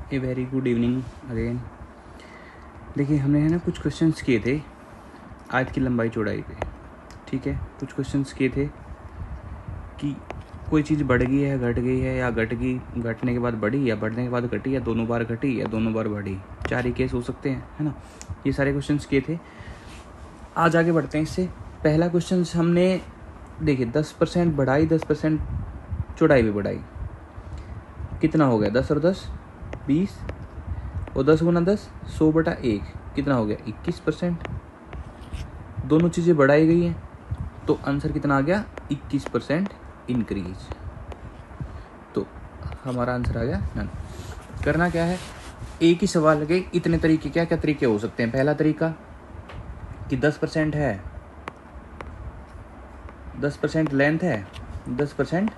A very good evening again. देखिए हमने है ना कुछ क्वेश्चंस किए थे आज की लंबाई चौड़ाई पे। ठीक है, कुछ क्वेश्चंस किए थे कि कोई चीज़ बढ़ गई है, घट गई है, या घट गई, घटने के बाद बढ़ी, या बढ़ने के बाद घटी, या दोनों बार घटी, या दोनों बार बढ़ी। 4 ही केस हो सकते हैं, है ना। ये सारे क्वेश्चंस किए थे। आज आगे बढ़ते हैं इससे। पहला क्वेश्चन हमने देखिए 10% बढ़ाई, 10% चौड़ाई भी बढ़ाई, कितना हो गया 10 और 10 20, और 10 गुना 10 100/1 कितना हो गया 21%। दोनों चीज़ें बढ़ाई गई हैं तो आंसर कितना आ गया 21% इंक्रीज। तो हमारा आंसर आ गया नन। करना क्या है, एक ही सवाल के इतने तरीके, क्या क्या तरीके हो सकते हैं। पहला तरीका कि 10% है, 10% लेंथ है, 10%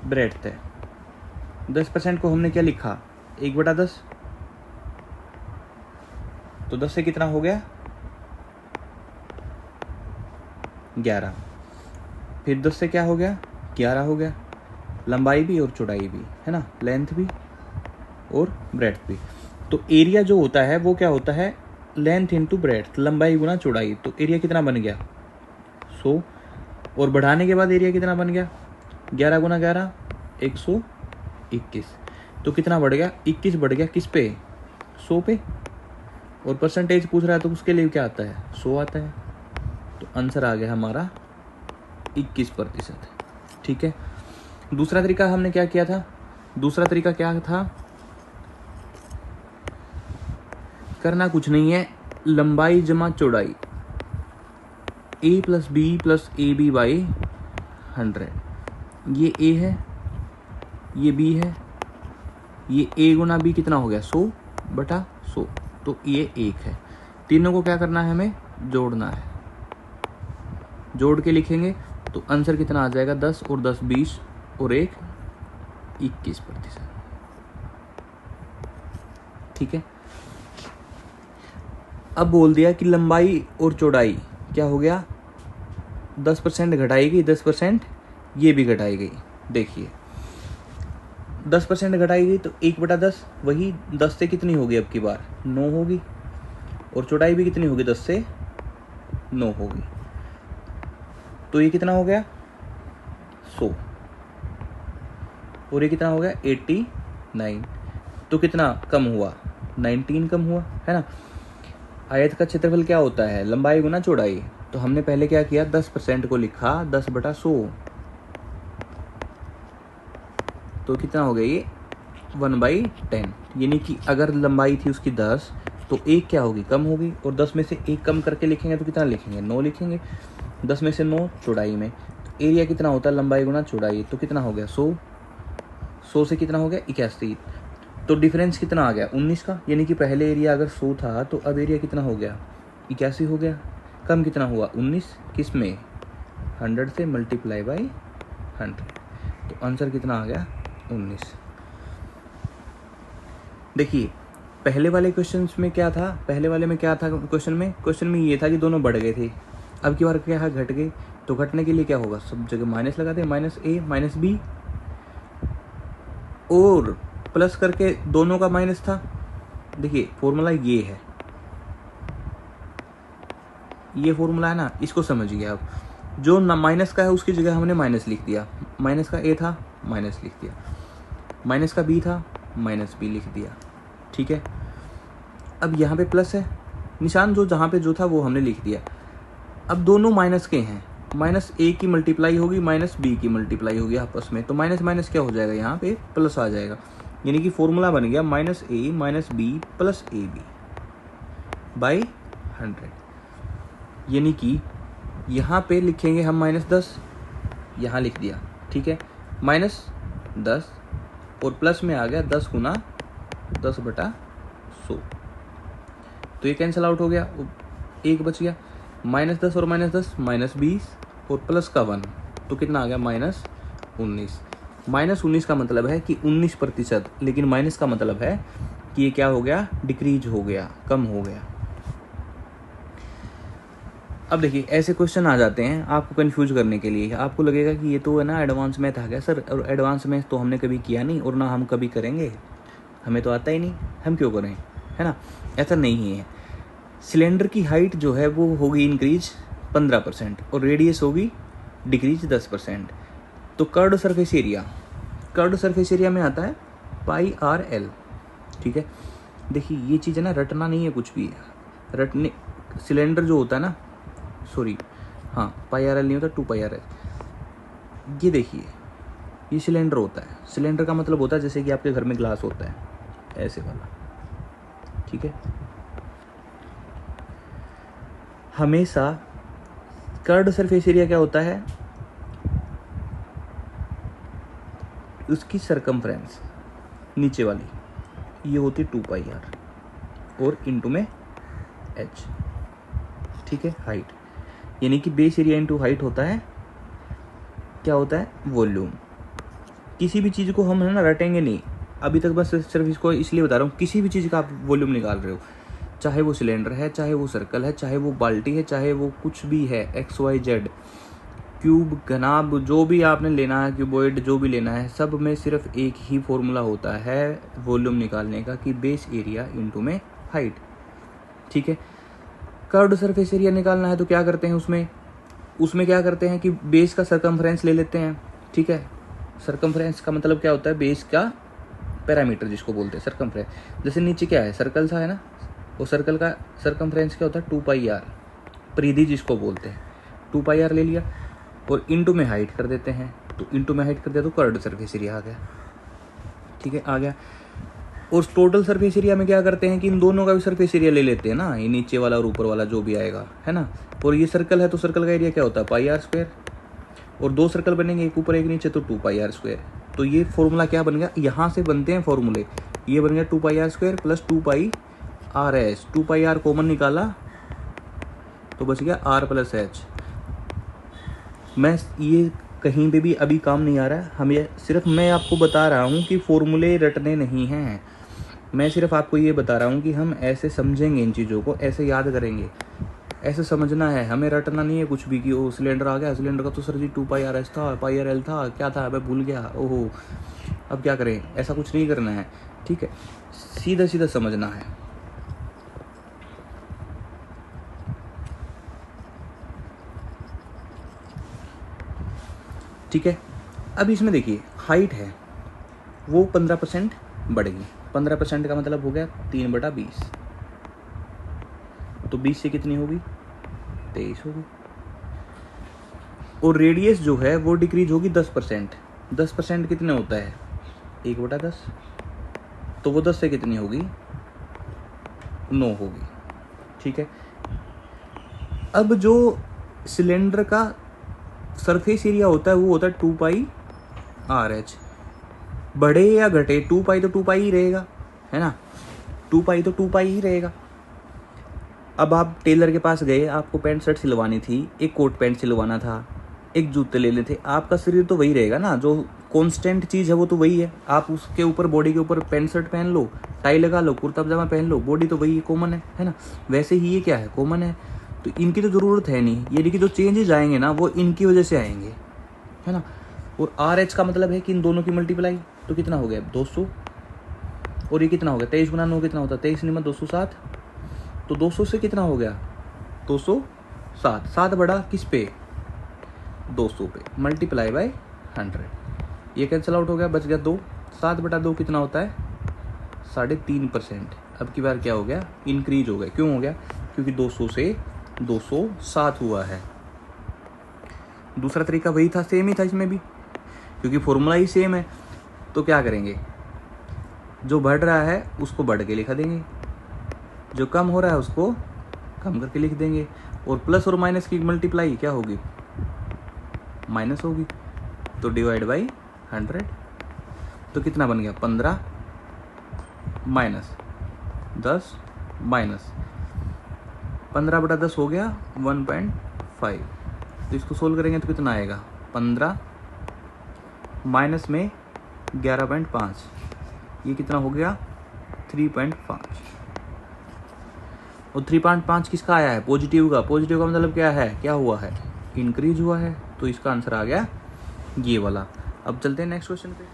ब्रेड्थ है। 10% को हमने क्या लिखा 1/10, तो 10 से कितना हो गया 11। फिर 10 से क्या हो गया 11 हो गया। लंबाई भी और चौड़ाई भी, है ना, लेंथ भी और ब्रेड्थ भी। तो एरिया जो होता है वो क्या होता है लेंथ इंटू ब्रेड्थ, लंबाई गुना चौड़ाई। तो एरिया कितना बन गया 100, और बढ़ाने के बाद एरिया कितना बन गया 11 गुना 11 121। तो कितना बढ़ गया 21 बढ़ गया किस पे 100 पे, और परसेंटेज पूछ रहा है तो उसके लिए क्या आता है 100 आता है। तो आंसर आ गया हमारा 21%। ठीक है। दूसरा तरीका हमने क्या किया था, दूसरा तरीका क्या था, करना कुछ नहीं है, लंबाई जमा चौड़ाई a + b + AB/100। ये a है, ये b है, ये a गुना b कितना हो गया 100/100। तो ये 1 है। तीनों को क्या करना है हमें जोड़ना है, जोड़ के लिखेंगे तो आंसर कितना आ जाएगा 10 और 10 20 और 1 21%। ठीक है। अब बोल दिया कि लंबाई और चौड़ाई क्या हो गया 10% घटाई गई, 10% ये भी घटाई गई। देखिए 10% घटाई गई तो 1/10 वही 10 से कितनी होगी अब की बार 9 होगी, और चौड़ाई भी कितनी होगी 10 से 9 होगी। तो ये कितना हो गया 100, और ये कितना हो गया 89। तो कितना कम हुआ 19 कम हुआ, है ना। आयत का क्षेत्रफल क्या होता है लंबाई गुना चौड़ाई। तो हमने पहले क्या किया 10% को लिखा 10/100, तो कितना हो गया ये 1/10। यानी कि अगर लंबाई थी उसकी 10 तो 1 क्या होगी कम होगी, और 10 में से 1 कम करके लिखेंगे तो कितना लिखेंगे 9 लिखेंगे। 10 में से 9 चौड़ाई में, तो एरिया कितना होता है लंबाई गुना चौड़ाई। तो कितना हो गया 100, 100 से कितना हो गया 81। तो डिफरेंस कितना आ गया 19 का। यानी कि पहले एरिया अगर 100 था तो अब एरिया कितना हो गया 81 हो गया। कम कितना हुआ 19, किस में 100 से मल्टीप्लाई बाई 100। तो आंसर कितना आ गया 19। देखिए पहले वाले क्वेश्चंस में क्या था, पहले वाले में क्या था क्वेश्चन में ये था कि दोनों बढ़ गए थे। अब की बार क्या है घट गए, तो घटने के लिए क्या होगा सब जगह माइनस लगा दे, -a -b, और प्लस करके दोनों का माइनस था। देखिए फॉर्मूला ये है, ये फॉर्मूला है ना, इसको समझिए आप। जो ना माइनस का है उसकी जगह हमने माइनस लिख दिया, माइनस का a था माइनस लिख दिया, माइनस का b था माइनस b लिख दिया। ठीक है। अब यहाँ पे प्लस है, निशान जो जहाँ पे जो था वो हमने लिख दिया। अब दोनों माइनस के हैं, -a की मल्टीप्लाई होगी -b की मल्टीप्लाई होगी आपस में, तो माइनस माइनस क्या हो जाएगा यहाँ पे प्लस आ जाएगा। यानी कि फॉर्मूला बन गया -a - b + ab/100। यानी कि यहाँ पे लिखेंगे हम -10, यहाँ लिख दिया। ठीक है, -10 और प्लस में आ गया 10 गुना 10/100। तो ये कैंसिल आउट हो गया, एक बच गया। -10 और -10 -20 और प्लस का 1, तो कितना आ गया -19। -19 का मतलब है कि 19%, लेकिन माइनस का मतलब है कि ये क्या हो गया डिक्रीज हो गया, कम हो गया। अब देखिए ऐसे क्वेश्चन आ जाते हैं आपको कंफ्यूज करने के लिए। आपको लगेगा कि ये तो है ना एडवांस मैथ आ गया सर, और एडवांस मैथ तो हमने कभी किया नहीं और ना हम कभी करेंगे। हमें तो आता ही नहीं, हम क्यों करें, है ना। ऐसा नहीं है। सिलेंडर की हाइट जो है वो होगी इंक्रीज 15% और रेडियस होगी डिक्रीज 10%। तो कर्व्ड सरफेस एरिया में आता है पाई आर एल। ठीक है, देखिए ये चीज़ है ना, रटना नहीं है कुछ भी, रटने सिलेंडर जो होता है ना, सॉरी हाँ पाई आर एल नहीं होता, 2 पाई आर एल। ये देखिए ये सिलेंडर होता है, सिलेंडर का मतलब होता है जैसे कि आपके घर में ग्लास होता है ऐसे वाला। ठीक है, हमेशा कर्व्ड सरफेस एरिया क्या होता है, उसकी सरकमफ्रेंस नीचे वाली ये होती 2 पाई आर और इनटू में एच। ठीक है, हाइट यानी कि बेस एरिया इनटू हाइट होता है, क्या होता है, वॉल्यूम। किसी भी चीज़ को हम है ना रटेंगे नहीं, अभी तक बस सिर्फ इसको इसलिए बता रहा हूँ, किसी भी चीज़ का आप वॉल्यूम निकाल रहे हो, चाहे वो सिलेंडर है, चाहे वो सर्कल है, चाहे वो बाल्टी है, चाहे वो कुछ भी है, XYZ, क्यूब, घनाभ, जो भी आपने लेना है, क्यूबॉइड जो भी लेना है, सब में सिर्फ एक ही फॉर्मूला होता है वॉल्यूम निकालने का कि बेस एरिया इनटू में हाइट। ठीक है, कर्व्ड सरफेस एरिया निकालना है तो क्या करते हैं, उसमें क्या करते हैं कि बेस का सरकमफ्रेंस ले लेते हैं। ठीक है, सरकमफ्रेंस का मतलब क्या होता है, बेस का पैरामीटर जिसको बोलते हैं सरकमफ्रेंस। जैसे नीचे क्या है, सर्कल सा है ना, वो सर्कल का सरकमफ्रेंस क्या होता है, 2 पाई आर, परिधि जिसको बोलते हैं। 2 पाई आर ले लिया और इनटू में हाइट कर देते हैं, तो इनटू में हाइट कर दिया तो कर्व्ड सरफेस एरिया आ गया। ठीक है, आ गया। और टोटल सरफेस एरिया में क्या करते हैं कि इन दोनों का भी सरफेस एरिया ले लेते हैं ना, ये नीचे वाला और ऊपर वाला जो भी आएगा, है ना। और ये सर्कल है तो सर्कल का एरिया क्या होता है, पाई आर स्क्वायर। और 2 सर्कल बनेंगे, एक ऊपर एक नीचे, तो 2 पाई आर स्क्वायर। तो ये फॉर्मूला क्या बन गया, यहाँ से बनते हैं फॉर्मूले, ये बन गया 2 pi r square plus 2 pi r h. 2 pi r common निकाला तो बच गया आर प्लस एच। मैं ये कहीं पे भी अभी काम नहीं आ रहा है, हमें सिर्फ मैं आपको बता रहा हूँ कि फॉर्मूले रटने नहीं हैं, मैं सिर्फ आपको ये बता रहा हूँ कि हम ऐसे समझेंगे, इन चीज़ों को ऐसे याद करेंगे, ऐसे समझना है, हमें रटना नहीं है कुछ भी कि ओ सिलेंडर आ गया, सिलेंडर का तो सर जी 2 पाई आर एस था, पाई आर एल था, क्या था मैं भूल गया, ओहो अब क्या करें, ऐसा कुछ नहीं करना है। ठीक है, सीधा सीधा समझना है। ठीक है, अब इसमें देखिए हाइट है वो 15% बढ़ेगी, 15% का मतलब हो गया 3/20, तो 20 से कितनी होगी, 23 होगी। और रेडियस जो है वो डिक्रीज होगी 10%। 10% कितने होता है, 1/10, तो वो 10 से कितनी होगी, 9 होगी। ठीक है, अब जो सिलेंडर का सरफेस एरिया होता है वो होता है 2 पाई आर एच। बढ़े या घटे, 2 पाई तो 2 पाई ही रहेगा, है ना, 2 पाई तो 2 पाई ही रहेगा। अब आप टेलर के पास गए, आपको पैंट शर्ट सिलवानी थी, एक कोट पैंट सिलवाना था, एक जूते लेने थे, आपका शरीर तो वही रहेगा ना, जो कांस्टेंट चीज़ है वो तो वही है। आप उसके ऊपर, बॉडी के ऊपर पैंट शर्ट पहन लो, टाई लगा लो, कुर्ता पजामा पहन लो, बॉडी तो वही कॉमन है ना। वैसे ही ये क्या है, कॉमन है, तो इनकी तो ज़रूरत है नहीं, ये देखिए जो चेंजेस आएंगे ना वो इनकी वजह से आएंगे, है ना। और आर एच का मतलब है कि इन दोनों की मल्टीप्लाई, तो कितना हो गया 200, और ये कितना हो गया 23 गुना 9 कितना होता है, 23 नियम 207, तो 200 से कितना हो गया 207, 7 बढ़ा किस पे, 200 पे, मल्टीप्लाई बाय 100, ये कैंसिल आउट हो गया, बच गया 2, 7/2 कितना होता है 3.5%। अब की बार क्या हो गया, इंक्रीज हो गया, क्यों हो गया, क्योंकि 200 से 207 हुआ है। दूसरा तरीका वही था, सेम ही था इसमें भी, क्योंकि फॉर्मूला ही सेम है। तो क्या करेंगे, जो बढ़ रहा है उसको बढ़ के लिखा देंगे, जो कम हो रहा है उसको कम करके लिख देंगे, और प्लस और माइनस की मल्टीप्लाई क्या होगी, माइनस होगी, तो डिवाइड बाई 100, तो कितना बन गया 15 माइनस 10 माइनस 15/10 हो गया 1.5। तो इसको सोल्व करेंगे तो कितना आएगा, 15 माइनस में 11.5, ये कितना हो गया 3.5। और 3.5 किसका आया है, पॉजिटिव का। पॉजिटिव का मतलब क्या है, क्या हुआ है, इंक्रीज हुआ है, तो इसका आंसर आ गया ये वाला। अब चलते हैं नेक्स्ट क्वेश्चन पे।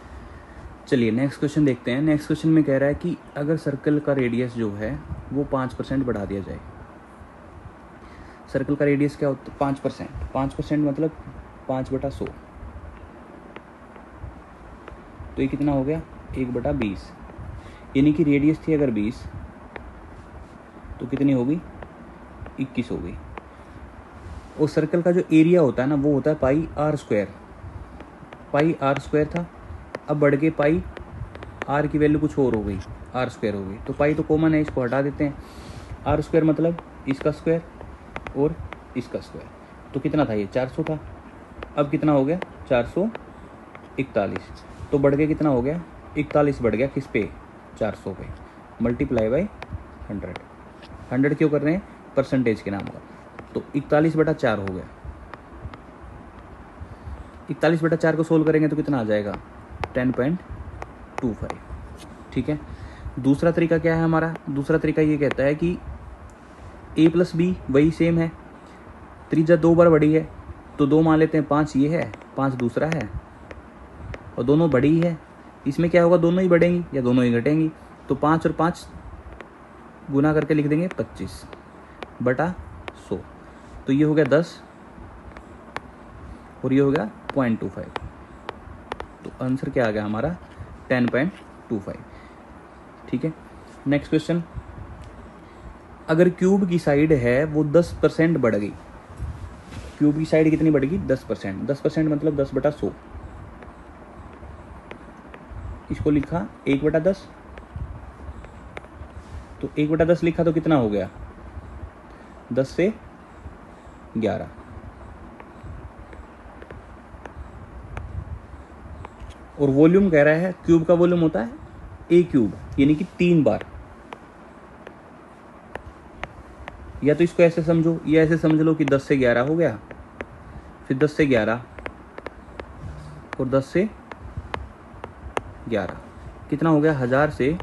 चलिए नेक्स्ट क्वेश्चन देखते हैं। नेक्स्ट क्वेश्चन में कह रहा है कि अगर सर्कल का रेडियस जो है वो 5% बढ़ा दिया जाए। सर्कल का रेडियस क्या होता है? 5%। 5% मतलब 5/100। तो ये कितना हो गया? 1/20। यानी कि रेडियस थी अगर 20 तो कितनी होगी? 21 होगी। और सर्कल का जो एरिया होता है ना वो होता है pi r square. Pi r square था, अब बढ़ के पाई आर की वैल्यू कुछ और हो गई, आर स्क्वायर हो गई। तो पाई तो कॉमन है, इसको हटा देते हैं। आर स्क्वायर मतलब इसका स्क्वायर और इसका स्क्वायर। तो कितना था ये? 400 था। अब कितना हो गया? 441। तो बढ़ के कितना हो गया? 41 बढ़ गया किस पे? 400 पे। Multiply by 100। 100 क्यों कर रहे हैं? परसेंटेज के नाम का। तो 41/4 हो गया। 41/4 को सोल्व करेंगे तो कितना आ जाएगा? 10.25। ठीक है। दूसरा तरीका क्या है हमारा? दूसरा तरीका ये कहता है कि a + b वही सेम है, त्रिज्या 2 बार बढ़ी है तो 2 मान लेते हैं, 5 ये है, 5 दूसरा है और दोनों बड़ी है। इसमें क्या होगा? दोनों ही बढ़ेंगी या दोनों ही घटेंगी। तो 5 और 5 गुना करके लिख देंगे 25/100। तो ये हो गया 10 और ये हो गया 0.25। तो आंसर क्या आ गया हमारा? 10.25। ठीक है। नेक्स्ट क्वेश्चन, अगर क्यूब की साइड है वो 10% बढ़ गई। क्यूब की साइड कितनी बढ़ेगी? 10%। 10% मतलब 10/100। इसको लिखा 1/10। तो 1/10 लिखा तो कितना हो गया? 10 से 11। और वॉल्यूम कह रहा है, क्यूब का वॉल्यूम होता है a क्यूब, यानी कि 3 बार। या तो इसको ऐसे समझो या ऐसे समझ लो कि 10 से 11 हो गया, फिर 10 से 11 और 10 से 11 कितना हो गया? 1000 से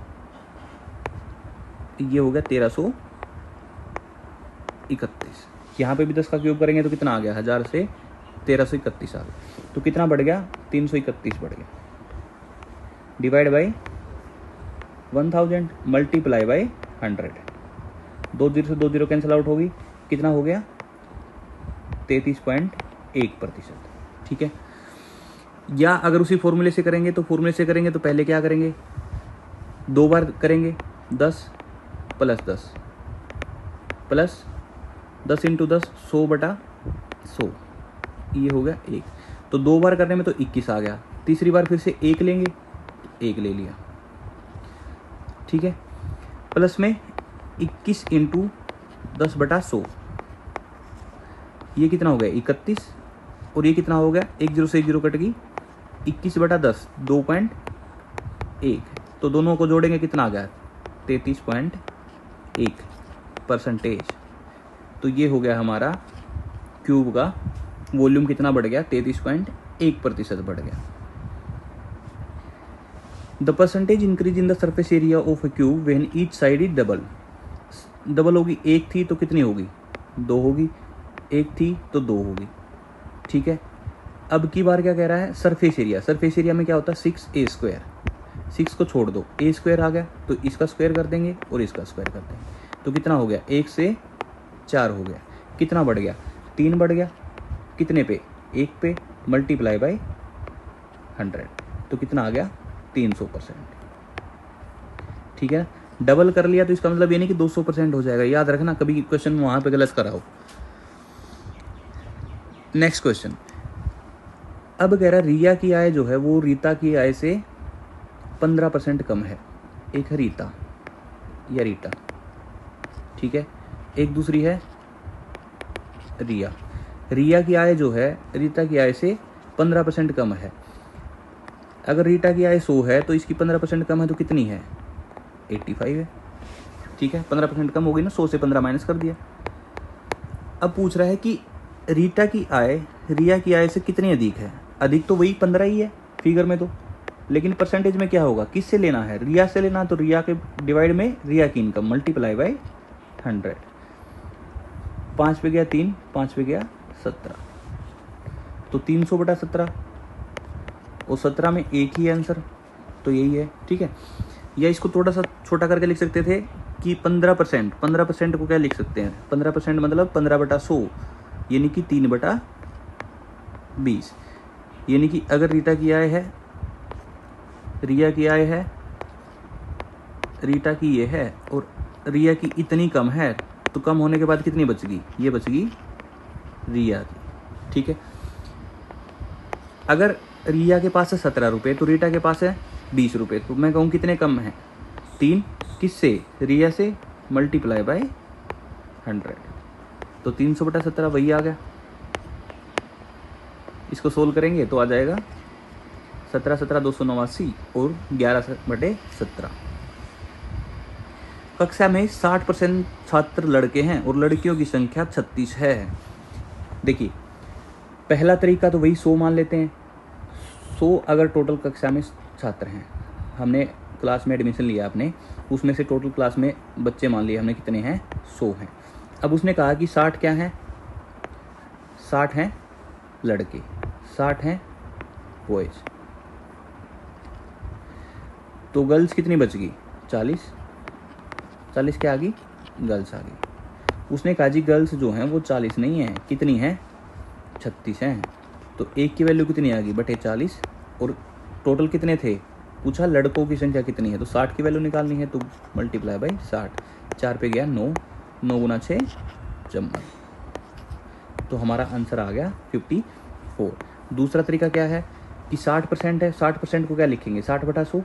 ये हो गया 1331। यहाँ पे भी 10 का क्यूब करेंगे तो कितना आ गया? 1000 से 1331 आ गया। तो कितना बढ़ गया? 331 बढ़ गया। Divide by 1000 multiply by 100। 2 0 से 2 0 कैंसिल आउट होगी। कितना हो गया? 33.1%। ठीक है। या अगर उसी फॉर्मूले से करेंगे तो पहले क्या करेंगे? 2 बार करेंगे। 10 + 10 प्लस 10 × 10 100/100। ये हो गया 1। तो 2 बार करने में तो 21 आ गया। तीसरी बार फिर से 1 लेंगे तो 1 ले लिया। ठीक है। प्लस में 21 × 10/100। ये कितना हो गया? 31। और ये कितना हो गया? 1 0 से 1 0 कट गई। 21/10 2.1। तो दोनों को जोड़ेंगे कितना आ गया? 33.1%। तो ये हो गया हमारा क्यूब का वॉल्यूम कितना बढ़ गया? 33.1% बढ़ गया। The percentage increase in the surface area of A cube when each side is double. Double होगी, 1 थी तो कितनी होगी? 2 होगी। 1 थी तो 2 होगी। ठीक है। अब की बार क्या कह रहा है? Surface area. सरफेस एरिया में क्या होता है? 6a²। 6 को छोड़ दो, a² आ गया तो इसका स्क्वायर कर देंगे और इसका स्क्वायर कर देंगे। तो कितना हो गया? 1 से 4 हो गया। कितना बढ़ गया? 3 बढ़ गया। कितने पे? 1 पे। Multiply by 100। तो कितना आ गया? 300%। ठीक है। डबल कर लिया तो इसका मतलब ये नहीं कि 200% हो जाएगा। याद रखना, कभी क्वेश्चन वहां पे गलत कराओ। नेक्स्ट क्वेश्चन, अब कह रहा है रिया की आय जो है वो रीता की आय से 15% कम है। एक है रीता या रीटा। ठीक है। एक दूसरी है रिया। रिया की आय जो है रीता की आय से 15% कम है। अगर रीटा की आय 100 है तो इसकी 15% कम है तो कितनी है? 85 है। ठीक है। 15% कम हो गई ना, 100 से 15 माइनस कर दिया। अब पूछ रहा है कि रीटा की आय रिया की आय से कितनी अधिक है? अधिक तो वही 15 ही है फिगर में तो, लेकिन परसेंटेज में क्या होगा? किससे लेना है? रिया से लेना। तो रिया के डिवाइड में रिया की इनकम मल्टीप्लाई बाई 100। 5 पे गया 3, 5 पे गया 17। तो 300/17 और 17 में एक ही आंसर। तो यही है, ठीक है। या इसको थोड़ा सा छोटा करके लिख सकते थे कि 15%, 15% को क्या लिख सकते हैं, 15% मतलब 15/100, यानी कि 3/20। यानी कि अगर रीटा की आय है, रिया की आय है, रीटा की ये है और रिया की इतनी कम है, तो कम होने के बाद कितनी बचगी, ये बचगी रिया की, ठीक है। अगर रिया के पास है 17 रुपये तो रीटा के पास है 20 रुपये, तो मैं कहूँ कितने कम हैं, 3। किससे, रिया से, मल्टीप्लाई बाय 100, तो 300/17 वही आ गया। इसको सोल्व करेंगे तो आ जाएगा 17 289 और 11/17। कक्षा में 60% छात्र लड़के हैं और लड़कियों की संख्या 36 है। देखिए पहला तरीका तो वही 100 मान लेते हैं। 100 अगर टोटल कक्षा में छात्र हैं, हमने क्लास में एडमिशन लिया आपने, उसमें से टोटल क्लास में बच्चे मान लिए हमने कितने हैं, 100 हैं। अब उसने कहा कि 60 क्या हैं, 60 हैं लड़के, 60 हैं बॉयज, तो गर्ल्स कितनी बच गई, 40 क्या आ गई, गर्ल्स आ गई। उसने कहा जी गर्ल्स जो हैं वो 40 नहीं है, कितनी है, 36 हैं, तो एक की वैल्यू कितनी आ गई, बटे 40, और टोटल कितने थे, पूछा लड़कों की संख्या कितनी है, तो 60 की वैल्यू निकालनी है, तो मल्टीप्लाई बाई 60, 4 पे गया 9, 9 गुना 6 54, तो हमारा आंसर आ गया 54। दूसरा तरीका क्या है कि 60% है, 60% को क्या लिखेंगे, 60/100,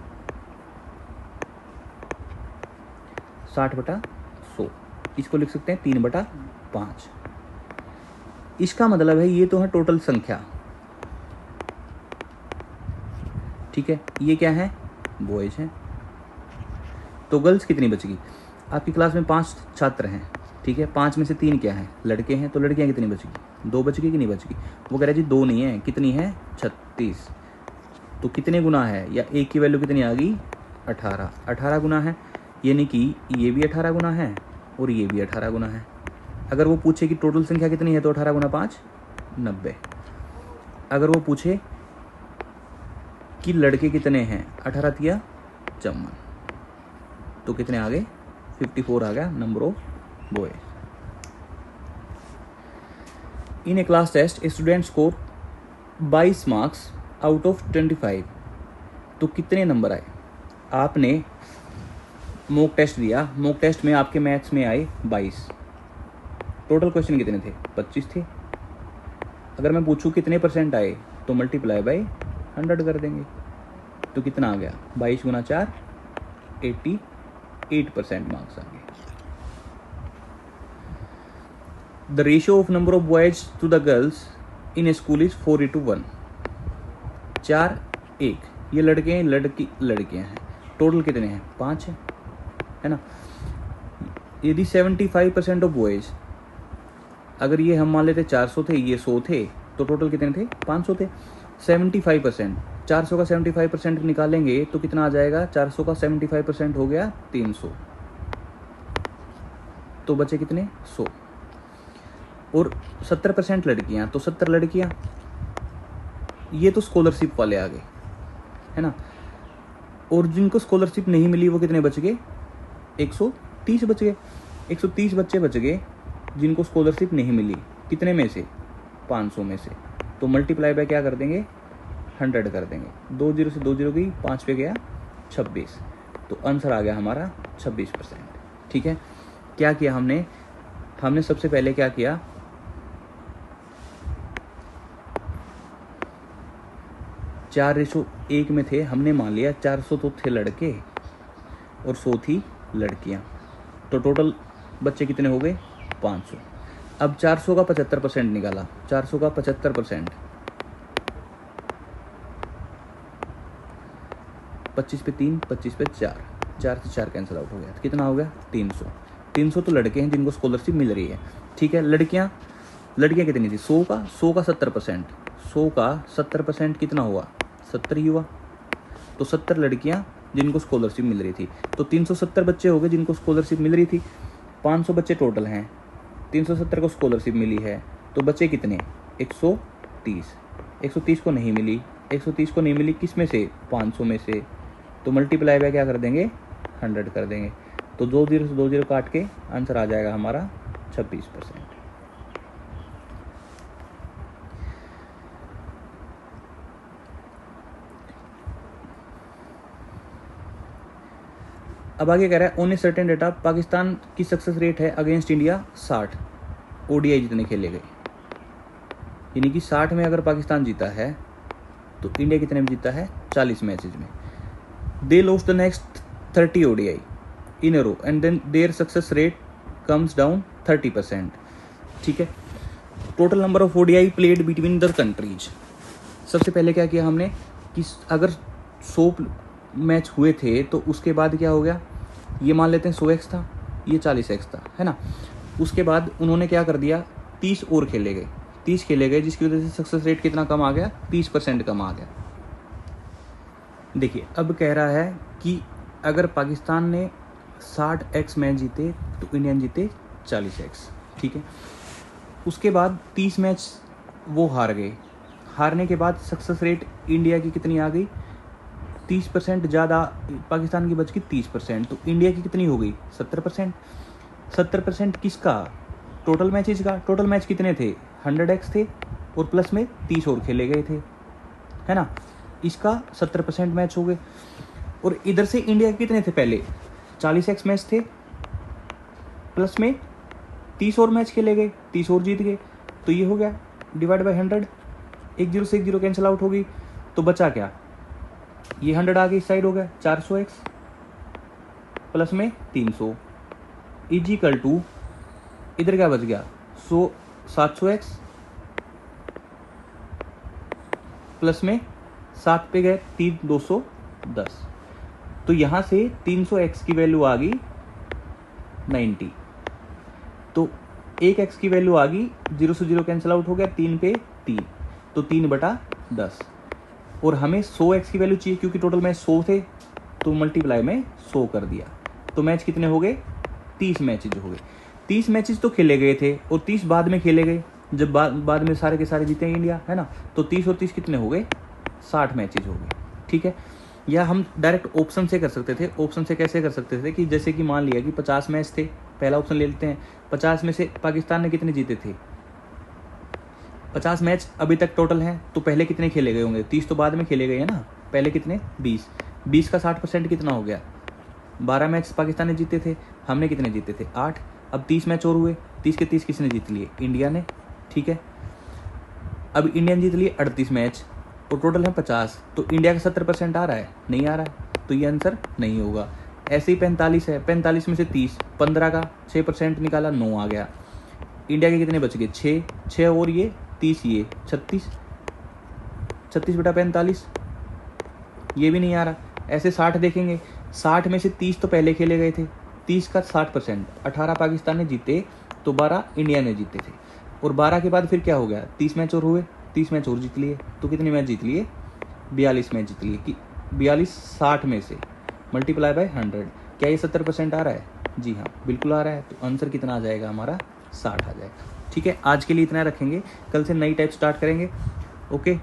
60/100, इसको लिख सकते हैं 3/5। इसका मतलब है ये तो है टोटल संख्या, ठीक है, ये क्या है, बॉयज हैं। तो गर्ल्स कितनी बचेगी, आपकी क्लास में 5 छात्र हैं, ठीक है, 5 में से 3 क्या हैं, लड़के हैं, तो लड़कियां कितनी बचेगी, 2 बचेगी कि नहीं बचेगी, वो कह रहे जी 2 नहीं है, कितनी है, 36, तो कितने गुना है, या एक की वैल्यू कितनी आ गई, 18, 18 गुना है, यानी कि ये भी 18 गुना है और ये भी 18 गुना है। अगर वो पूछे कि टोटल संख्या कितनी है, तो 18 गुना 5 90। अगर वो पूछे कि लड़के कितने हैं, 18 तिया 54, तो कितने आ गए, 54 आ गया number of boy. In a class test a student score 22 marks out of 25, तो कितने नंबर आए, आपने मॉक टेस्ट दिया, मॉक टेस्ट में आपके मैथ्स में आए 22, टोटल क्वेश्चन कितने थे, 25 थे। अगर मैं पूछूं कितने % आए, तो मल्टीप्लाई बाय 100 कर देंगे, तो कितना आ गया, 22 गुना 4 88% मार्क्स आ गए। The ratio of number of boys to the girls in a school is 4:1, 4:1, ये लड़के हैं, लड़कियां हैं, टोटल कितने हैं, 5 है ना। यदि 75% ऑफ बॉयज, अगर ये हम मान लेते 400 थे, ये 100 थे, तो टोटल कितने थे, 500 थे। 75%, 400 का 75% निकालेंगे तो कितना आ जाएगा, 400 का 75% हो गया 300, तो बचे कितने, 100, और 70% लड़कियां, तो 70 लड़कियां, ये तो स्कॉलरशिप वाले आ गए, है ना। और जिनको स्कॉलरशिप नहीं मिली वो कितने बच गए, 130 बच गए, 130 बच्चे बच गए जिनको स्कॉलरशिप नहीं मिली, कितने में से, 500 में से, तो मल्टीप्लाई बाय क्या कर देंगे, 100 कर देंगे, 2 0 से 2 0 गई, 5 पे गया 26, तो आंसर आ गया हमारा 26%, ठीक है। क्या किया हमने सबसे पहले क्या किया, चार रेशो 1 में थे, हमने मान लिया 400 तो थे लड़के और 100 थी लड़कियां, तो टोटल बच्चे कितने हो गए, 500। अब 400 का 75% निकाला, 400 का 75%, 25 पे 3, 25 पे 4, 4 से 4 कैंसिल आउट हो गया, तो कितना हो गया, 300। 300 तो लड़के हैं जिनको स्कॉलरशिप मिल रही है, ठीक है। लड़कियां कितनी थी, 100 का 70%, 100 का 70% कितना हुआ, 70 ही हुआ, तो 70 लड़कियां जिनको स्कॉलरशिप मिल रही थी, तो 370 बच्चे हो गए जिनको स्कॉलरशिप मिल रही थी। 500 बच्चे टोटल हैं, 370 को स्कॉलरशिप मिली है, तो बच्चे कितने, 130, 130 को नहीं मिली, 130 को नहीं मिली किस में से, 500 में से, तो मल्टीप्लाई बाय क्या कर देंगे, 100 कर देंगे। तो 2 0 से 2 0 काट के आंसर आ जाएगा हमारा 26%। अब आगे कह रहा है on a certain data Pakistan की सक्सेस रेट है अगेंस्ट इंडिया 60 ओडीआई जितने खेले गए, यानी कि 60 में अगर पाकिस्तान जीता है तो इंडिया कितने में जीता है, 40 मैचेज में। They lost the next 30 ODI in a row and then their success rate comes down 30%। ठीक है, total number of ODI played between the countries. सबसे पहले क्या किया हमने कि अगर 100 मैच हुए थे तो उसके बाद क्या हो गया, ये मान लेते हैं 100x था, ये 40x था, है ना। उसके बाद उन्होंने क्या कर दिया, 30 और खेले गए, 30 खेले गए, जिसकी वजह से सक्सेस रेट कितना कम आ गया, 30% कम आ गया। देखिए अब कह रहा है कि अगर पाकिस्तान ने 60x मैच जीते तो इंडियन जीते 40x। ठीक है, उसके बाद 30 मैच वो हार गए, हारने के बाद सक्सेस रेट इंडिया की कितनी आ गई, 30% ज़्यादा पाकिस्तान की बच गई 30%, तो इंडिया की कितनी हो गई 70%। 70% किसका, टोटल मैचेज का। टोटल मैच कितने थे, 100x थे और प्लस में 30 और खेले गए थे, है ना। इसका 70% मैच हो गए। और इधर से इंडिया के कितने थे, पहले 40x मैच थे, प्लस में 30 और मैच खेले गए, 30 और जीत गए, तो ये हो गया डिवाइड बाय 100। 1 0 से 1 0 कैंसिल आउट हो गई, तो बचा क्या, ये 100 आगे इस साइड हो गया 400x प्लस में 300 इजिकल टू, इधर क्या बच गया 700x प्लस में 7 पे गए 3 210। तो यहाँ से 300x की वैल्यू आ गई 90, तो 1x की वैल्यू आ गई 0 से 0 कैंसिल आउट हो गया, 3 पे 3, तो 3/10। और हमें 100x की वैल्यू चाहिए क्योंकि टोटल मैच 100 थे, तो मल्टीप्लाई में 100 कर दिया। तो मैच कितने हो गए, 30 मैचेज हो गए। 30 मैचेज तो खेले गए थे और 30 बाद में खेले गए, जब बाद में सारे के सारे जीते इंडिया, है ना। तो 30 और 30 कितने हो गए, 60 मैचेज हो गए। ठीक है, या हम डायरेक्ट ऑप्शन से कर सकते थे। ऑप्शन से कैसे कर सकते थे कि जैसे कि मान लिया कि 50 मैच थे, पहला ऑप्शन ले लेते हैं, 50 में से पाकिस्तान ने कितने जीते थे, 50 मैच अभी तक टोटल हैं, तो पहले कितने खेले गए होंगे, 30 तो बाद में खेले गए हैं ना, पहले कितने 20 का 60% कितना हो गया, 12 मैच पाकिस्तान ने जीते थे, हमने कितने जीते थे 8। अब 30 मैच और हुए, 30 के 30 किसने जीत लिए, इंडिया ने। ठीक है, अब इंडियन जीत लिए 38 मैच और टोटल है 50, तो इंडिया का 70% आ रहा है, नहीं आ रहा है, तो ये आंसर नहीं होगा। ऐसे ही 45 है, 45 में से 30, 15 का 6% निकाला, 9 आ गया। इंडिया के कितने बच गए, 6 और ये 30, ये 36 36/45, ये भी नहीं आ रहा। ऐसे 60 देखेंगे, 60 में से 30 तो पहले खेले गए थे, 30 का 60%, 18 पाकिस्तान ने जीते तो 12 इंडिया ने जीते थे, और 12 के बाद फिर क्या हो गया, 30 मैच और हुए, 30 मैच और जीत लिए, तो कितने मैच जीत लिए, 42 मैच जीत लिए। कि 42 60 में से मल्टीप्लाई बाय 100, क्या ये 70% आ रहा है, जी हाँ बिल्कुल आ रहा है। तो आंसर कितना आ जाएगा हमारा, 60 आ जाएगा। ठीक है, आज के लिए इतना रखेंगे, कल से नई टाइप स्टार्ट करेंगे। ओके।